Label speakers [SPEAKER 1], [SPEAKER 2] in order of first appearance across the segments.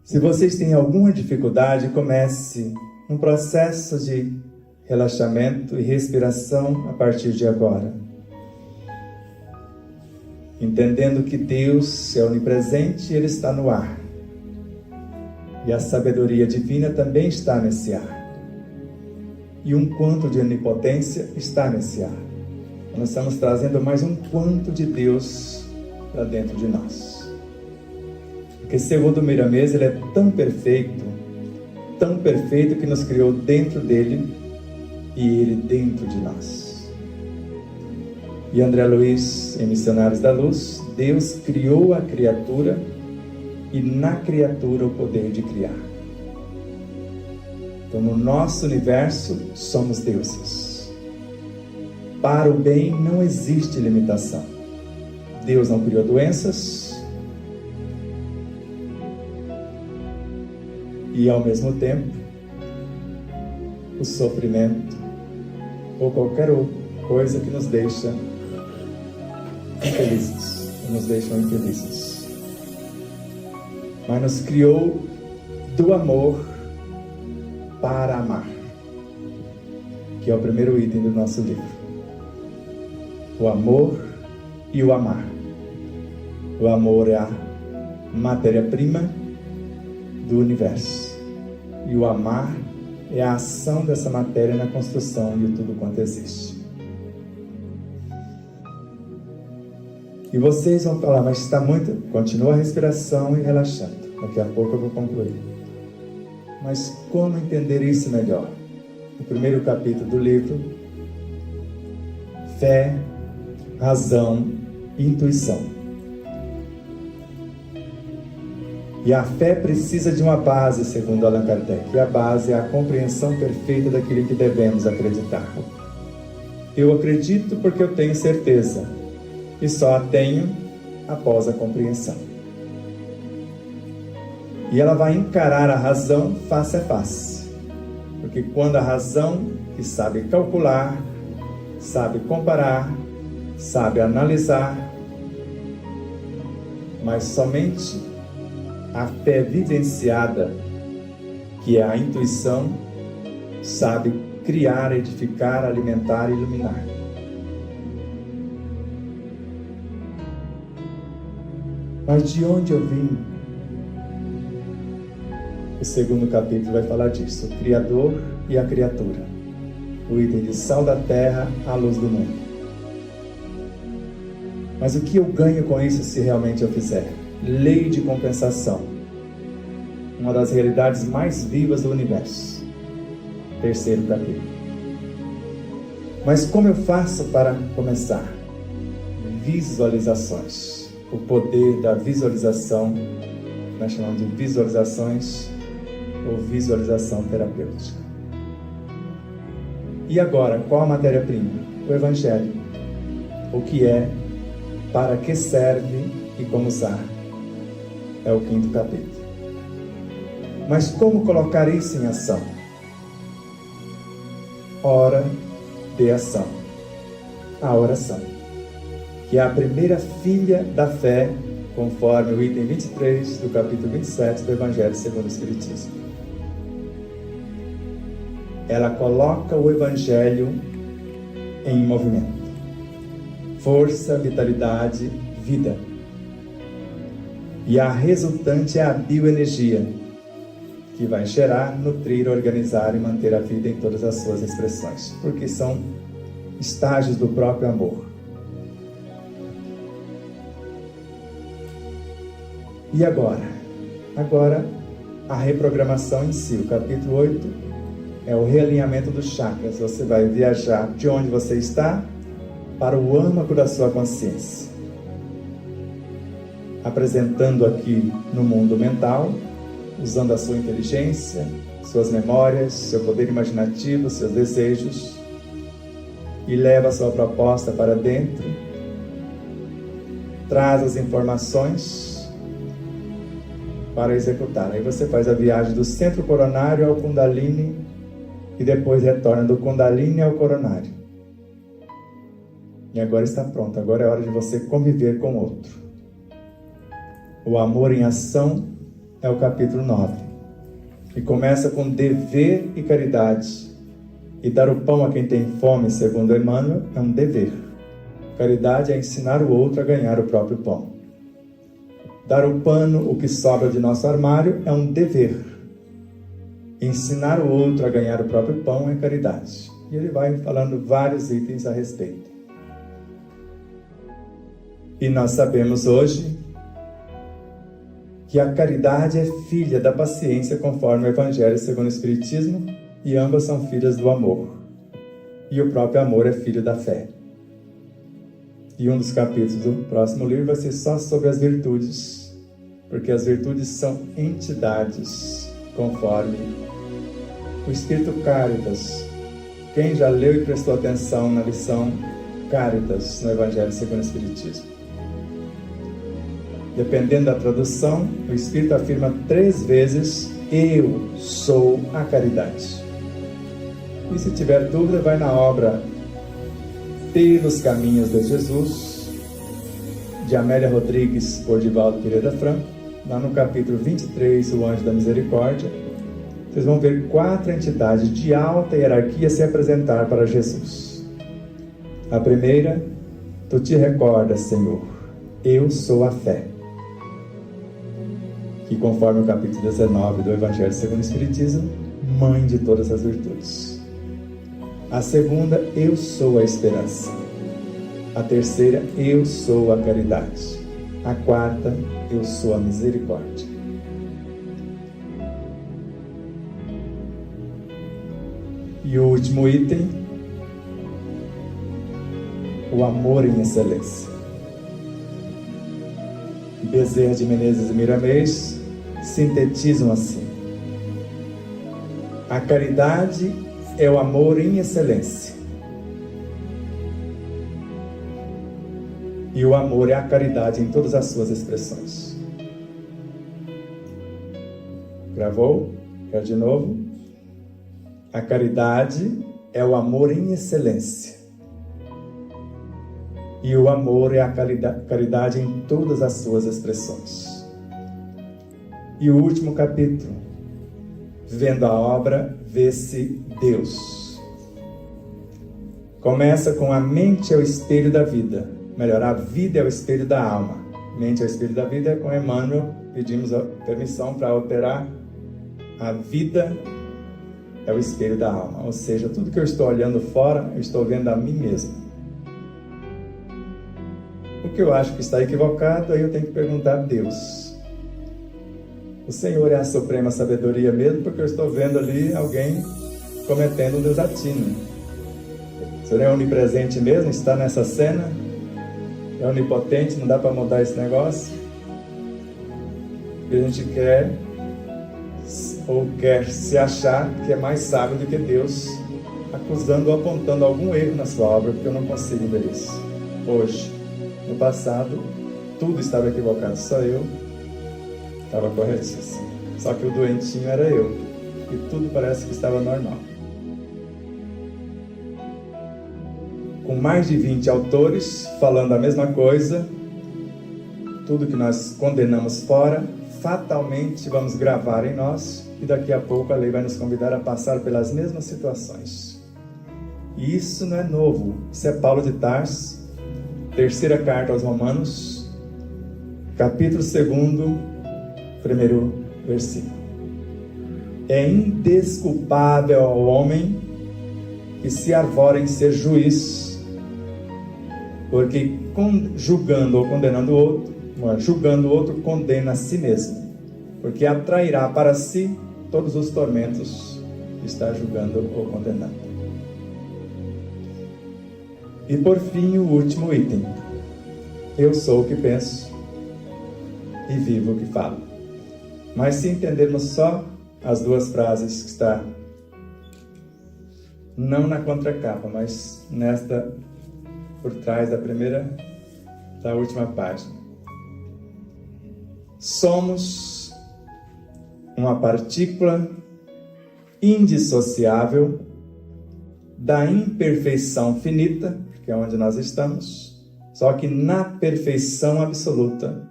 [SPEAKER 1] Se vocês têm alguma dificuldade, comece um processo de relaxamento e respiração a partir de agora. Entendendo que Deus é onipresente e Ele está no ar. E a sabedoria divina também está nesse ar. E um quanto de onipotência está nesse ar. Nós estamos trazendo mais um quanto de Deus para dentro de nós. Porque segundo Miramês, Ele é tão perfeito que nos criou dentro dele e Ele dentro de nós. E André Luiz, em Missionários da Luz, Deus criou a criatura e na criatura o poder de criar. Então, no nosso universo, somos deuses. Para o bem não existe limitação. Deus não criou doenças e, ao mesmo tempo, o sofrimento ou qualquer outra coisa que nos deixa infelizes, nos deixam infelizes. Mas nos criou do amor para amar, que é o primeiro item do nosso livro. O amor e o amar. O amor é a matéria-prima do universo. E o amar é a ação dessa matéria na construção de tudo quanto existe. E vocês vão falar, mas está muito... Continua a respiração e relaxando. Daqui a pouco eu vou concluir. Mas como entender isso melhor? O primeiro capítulo do livro: fé, razão e intuição. E a fé precisa de uma base, segundo Allan Kardec. E a base é a compreensão perfeita daquilo em que devemos acreditar. Eu acredito porque eu tenho certeza. E só a tenho após a compreensão. E ela vai encarar a razão face a face. Porque quando a razão, que sabe calcular, sabe comparar, sabe analisar, mas somente a fé vivenciada, que é a intuição, sabe criar, edificar, alimentar e iluminar. Mas de onde eu vim? O segundo capítulo vai falar disso: o Criador e a criatura. O item de sal da terra, a luz do mundo. Mas o que eu ganho com isso se realmente eu fizer? Lei de compensação. Uma das realidades mais vivas do universo. Terceiro capítulo. Mas como eu faço para começar? Visualizações. O poder da visualização, nós chamamos de visualizações ou visualização terapêutica. E agora, qual a matéria-prima? O Evangelho. O que é, para que serve e como usar. É o quinto capítulo. Mas como colocar isso em ação? Hora de ação. A oração, que é a primeira filha da fé, conforme o item 23 do capítulo 27 do Evangelho segundo o Espiritismo. Ela coloca o Evangelho em movimento. Força, vitalidade, vida. E a resultante é a bioenergia, que vai gerar, nutrir, organizar e manter a vida em todas as suas expressões, porque são estágios do próprio amor. E agora? Agora, a reprogramação em si. O capítulo 8 é o realinhamento dos chakras. Você vai viajar de onde você está para o âmago da sua consciência. Apresentando aqui no mundo mental, usando a sua inteligência, suas memórias, seu poder imaginativo, seus desejos, e leva a sua proposta para dentro, traz as informações para executar. Aí você faz a viagem do centro coronário ao Kundalini e depois retorna do Kundalini ao coronário. E agora está pronto, agora é hora de você conviver com o outro. O amor em ação é o capítulo 9, que começa com dever e caridade. E dar o pão a quem tem fome, segundo Emmanuel, é um dever. Caridade é ensinar o outro a ganhar o próprio pão. Dar o pano, o que sobra de nosso armário, é um dever. Ensinar o outro a ganhar o próprio pão é caridade. E ele vai falando vários itens a respeito. E nós sabemos hoje que a caridade é filha da paciência, conforme o Evangelho segundo o Espiritismo, e ambas são filhas do amor. E o próprio amor é filho da fé. E um dos capítulos do próximo livro vai ser só sobre as virtudes, porque as virtudes são entidades, conforme o Espírito Caritas. Quem já leu e prestou atenção na lição Caritas no Evangelho segundo o Espiritismo? Dependendo da tradução, o Espírito afirma 3 vezes: eu sou a caridade. E se tiver dúvida, vai na obra Pelos Caminhos de Jesus, de Amélia Rodrigues por Divaldo Pereira Franco, lá no capítulo 23, o Anjo da Misericórdia. Vocês vão ver 4 entidades de alta hierarquia se apresentar para Jesus. A primeira: tu te recordas, Senhor, eu sou a fé. Que conforme o capítulo 19 do Evangelho segundo o Espiritismo, mãe de todas as virtudes. A segunda: eu sou a esperança. A terceira: eu sou a caridade. A quarta: eu sou a misericórdia. E o último item: o amor em excelência. Bezerra de Menezes e Miramês sintetizam assim: a caridade é o amor em excelência. E o amor é a caridade em todas as suas expressões. Gravou? Quer de novo? A caridade é o amor em excelência. E o amor é a caridade em todas as suas expressões. E o último capítulo: vendo a obra, vê-se Deus. Começa com a mente é o espelho da vida. Melhor, a vida é o espelho da alma. Mente é o espelho da vida. Com Emmanuel pedimos a permissão para operar. A vida é o espelho da alma. Ou seja, tudo que eu estou olhando fora, eu estou vendo a mim mesmo. O que eu acho que está equivocado, aí eu tenho que perguntar a Deus. O Senhor é a suprema sabedoria mesmo, porque eu estou vendo ali alguém cometendo um desatino. O Senhor é onipresente mesmo, está nessa cena, é onipotente, não dá para mudar esse negócio. E a gente quer se achar que é mais sábio do que Deus, acusando ou apontando algum erro na sua obra, porque eu não consigo ver isso. Hoje, no passado, tudo estava equivocado, só eu estava corretíssimo. Só que o doentinho era eu. E tudo parece que estava normal. Com mais de 20 autores falando a mesma coisa, tudo que nós condenamos fora, fatalmente vamos gravar em nós, e daqui a pouco a lei vai nos convidar a passar pelas mesmas situações. E isso não é novo. Isso é Paulo de Tarso, terceira carta aos Romanos, capítulo 2, primeiro versículo. É indesculpável ao homem que se arvora em ser juiz, porque julgando ou condenando o outro, julgando o outro, condena a si mesmo, porque atrairá para si todos os tormentos que está julgando ou condenando. E por fim, o último item: eu sou o que penso e vivo o que falo. Mas se entendermos só as 2 frases que está não na contracapa, mas nesta por trás da última página. Somos uma partícula indissociável da imperfeição finita, que é onde nós estamos, só que na perfeição absoluta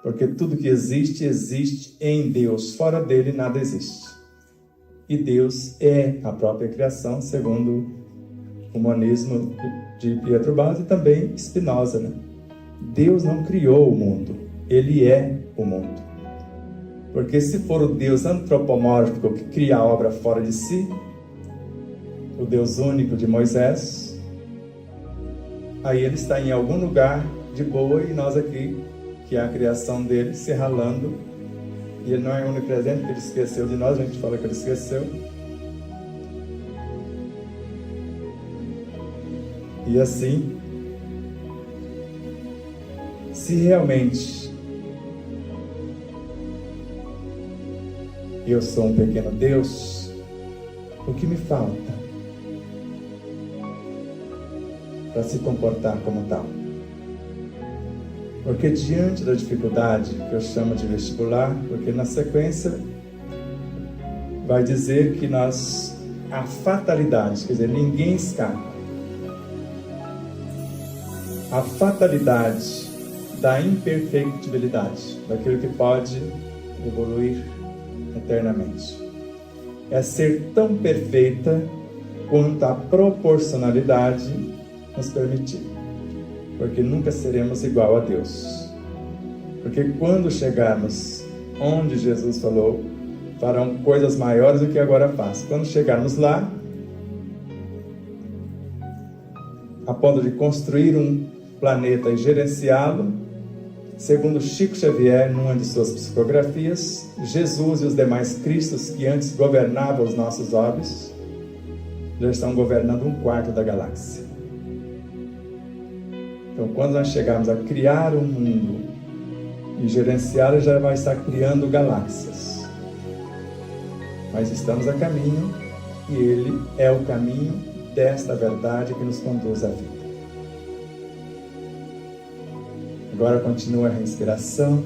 [SPEAKER 1] Porque tudo que existe, existe em Deus. Fora dele, nada existe. E Deus é a própria criação, segundo o monismo de Pietro Bassi e também Spinoza, né? Deus não criou o mundo, Ele é o mundo. Porque se for o Deus antropomórfico que cria a obra fora de si, o Deus único de Moisés, aí Ele está em algum lugar de boa e nós aqui, que é a criação dele, se ralando. E Ele não é onipresente, porque Ele esqueceu de nós, a gente fala que Ele esqueceu. E assim, se realmente eu sou um pequeno Deus, o que me falta para se comportar como tal? Porque diante da dificuldade, que eu chamo de vestibular, porque na sequência vai dizer que a fatalidade, quer dizer, ninguém escapa. A fatalidade da imperfectibilidade, daquilo que pode evoluir eternamente. É ser tão perfeita quanto a proporcionalidade nos permitir. Porque nunca seremos igual a Deus. Porque quando chegarmos onde Jesus falou, farão coisas maiores do que agora faz. Quando chegarmos lá, a ponto de construir um planeta e gerenciá-lo, segundo Chico Xavier, numa de suas psicografias, Jesus e os demais Cristos que antes governavam os nossos orbes, já estão governando 1/4 da galáxia. Então, quando nós chegarmos a criar um mundo e gerenciá-lo, já vai estar criando galáxias. Mas estamos a caminho e Ele é o caminho desta verdade que nos conduz à vida. Agora continua a respiração.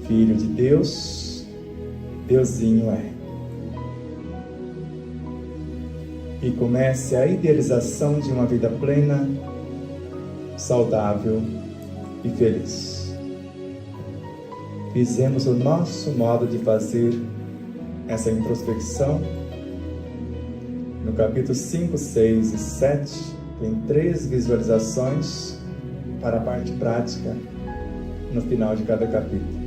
[SPEAKER 1] Filho de Deus, Deusinho é. E comece a idealização de uma vida plena, saudável e feliz. Fizemos o nosso modo de fazer essa introspecção. No capítulo 5, 6 e 7, tem 3 visualizações para a parte prática no final de cada capítulo.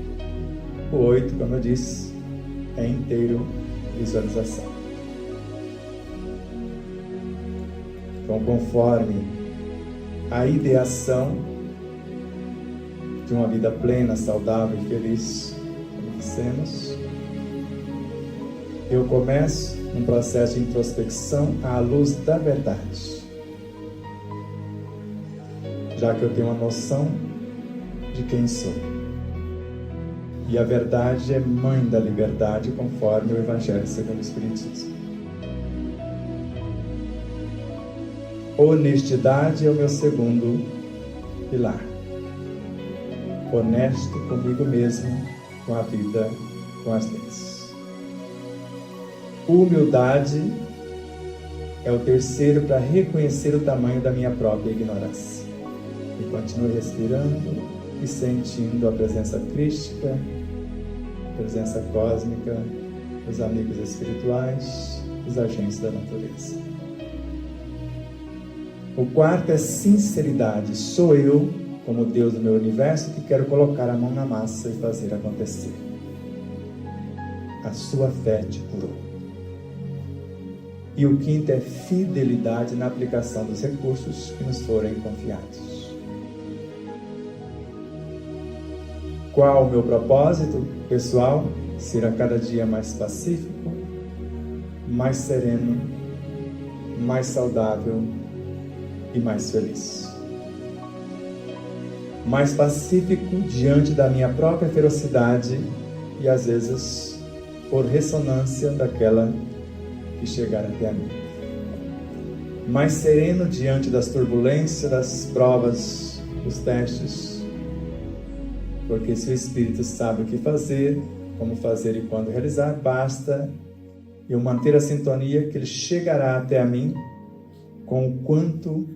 [SPEAKER 1] O 8, como eu disse, é inteiro visualização. Então, conforme a ideação de uma vida plena, saudável e feliz, como dissemos, eu começo um processo de introspecção à luz da verdade. Já que eu tenho uma noção de quem sou. E a verdade é mãe da liberdade, conforme o Evangelho segundo o Espiritismo. Honestidade é o meu segundo pilar. Honesto comigo mesmo, com a vida, com as leis. Humildade é o terceiro para reconhecer o tamanho da minha própria ignorância. E continue respirando e sentindo a presença crística, a presença cósmica, os amigos espirituais, os agentes da natureza. O quarto é sinceridade. Sou eu, como Deus do meu universo, que quero colocar a mão na massa e fazer acontecer. A sua fé te curou. E o quinto é fidelidade na aplicação dos recursos que nos forem confiados. Qual o meu propósito, pessoal? Ser a cada dia mais pacífico, mais sereno, mais saudável e mais feliz. Mais pacífico diante da minha própria ferocidade e às vezes por ressonância daquela que chegar até a mim. Mais sereno diante das turbulências, das provas, dos testes, porque se o Espírito sabe o que fazer, como fazer e quando realizar, basta eu manter a sintonia que ele chegará até a mim com o quanto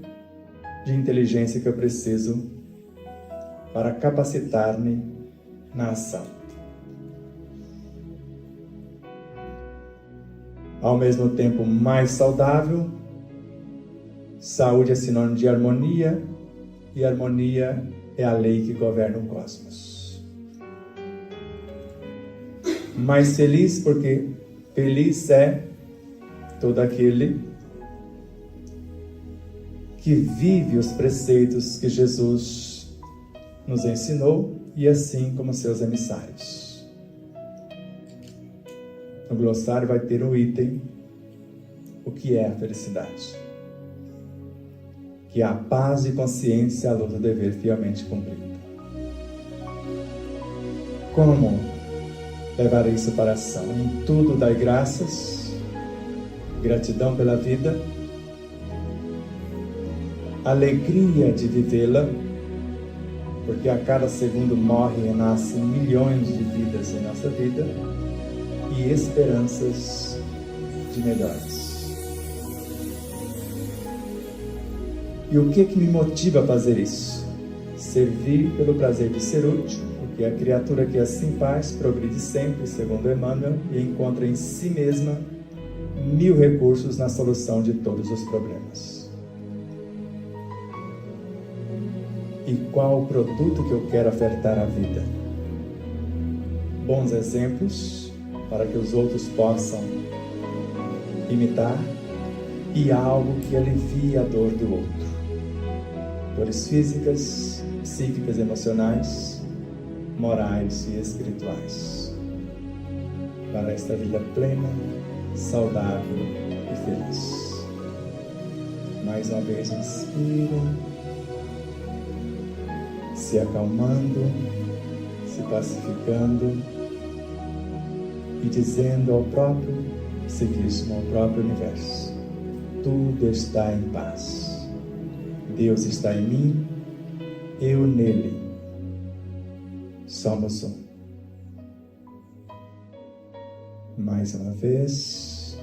[SPEAKER 1] de inteligência que eu preciso para capacitar-me na ação. Ao mesmo tempo mais saudável, saúde é sinônimo de harmonia, e harmonia é a lei que governa o cosmos. Mais feliz, porque feliz é todo aquele que vive os preceitos que Jesus nos ensinou, e assim como seus emissários. No glossário vai ter um item, o que é a felicidade, que é a paz de consciência à luz do dever fielmente cumprido. Como levar isso para a ação? Em tudo dai graças, gratidão pela vida, alegria de vivê-la, porque a cada segundo morre e renascem milhões de vidas em nossa vida, e esperanças de melhores. E o que me motiva a fazer isso? Servir pelo prazer de ser útil, porque a criatura que assim faz progride sempre, segundo Emmanuel, e encontra em si mesma 1000 recursos na solução de todos os problemas. E qual o produto que eu quero ofertar à vida? Bons exemplos para que os outros possam imitar, e algo que alivie a dor do outro. Dores físicas, psíquicas, emocionais, morais e espirituais. Para esta vida plena, saudável e feliz. Mais uma vez, inspirem, se acalmando, se pacificando e dizendo ao próprio psiquismo, ao próprio universo: tudo está em paz. Deus está em mim, eu nele. Somos um. Mais uma vez,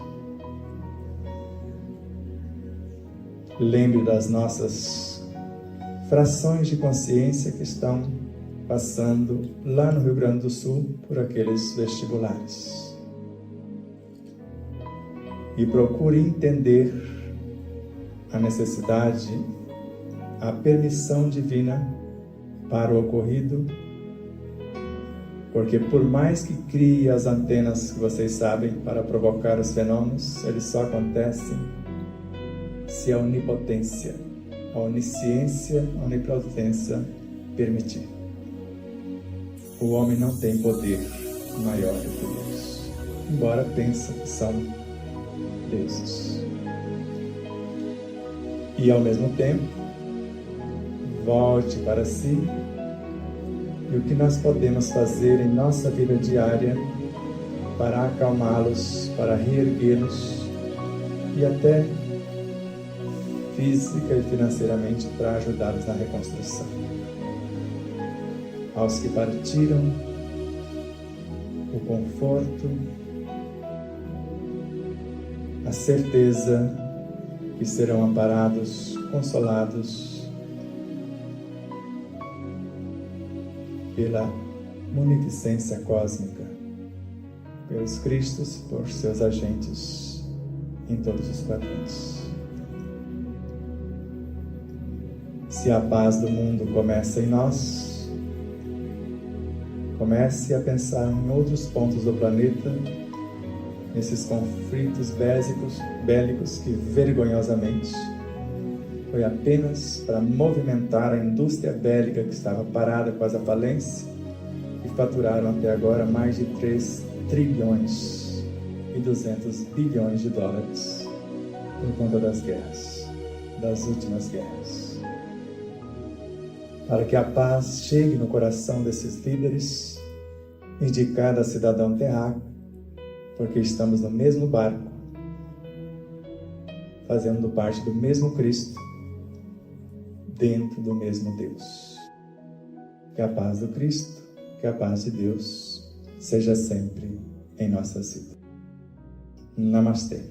[SPEAKER 1] lembre das nossas frações de consciência que estão passando lá no Rio Grande do Sul por aqueles vestibulares. E procure entender a necessidade, a permissão divina para o ocorrido, porque por mais que crie as antenas que vocês sabem para provocar os fenômenos, eles só acontecem se a onipotência, a onisciência, a onipotência permitir. O homem não tem poder maior do que Deus, embora pensem que são deuses. E ao mesmo tempo, volte para si, e o que nós podemos fazer em nossa vida diária para acalmá-los, para reerguê-los e até física e financeiramente para ajudá-los na reconstrução. Aos que partiram, o conforto, a certeza que serão amparados, consolados pela munificência cósmica, pelos Cristos, por seus agentes em todos os planetas. Se a paz do mundo começa em nós, comece a pensar em outros pontos do planeta, nesses conflitos bélicos que vergonhosamente foi apenas para movimentar a indústria bélica que estava parada quase à falência, e faturaram até agora mais de 3 trilhões e 200 bilhões de dólares por conta das guerras, das últimas guerras. Para que a paz chegue no coração desses líderes e de cada cidadão terráqueo, porque estamos no mesmo barco, fazendo parte do mesmo Cristo, dentro do mesmo Deus. Que a paz do Cristo, que a paz de Deus seja sempre em nossas vidas. Namastê.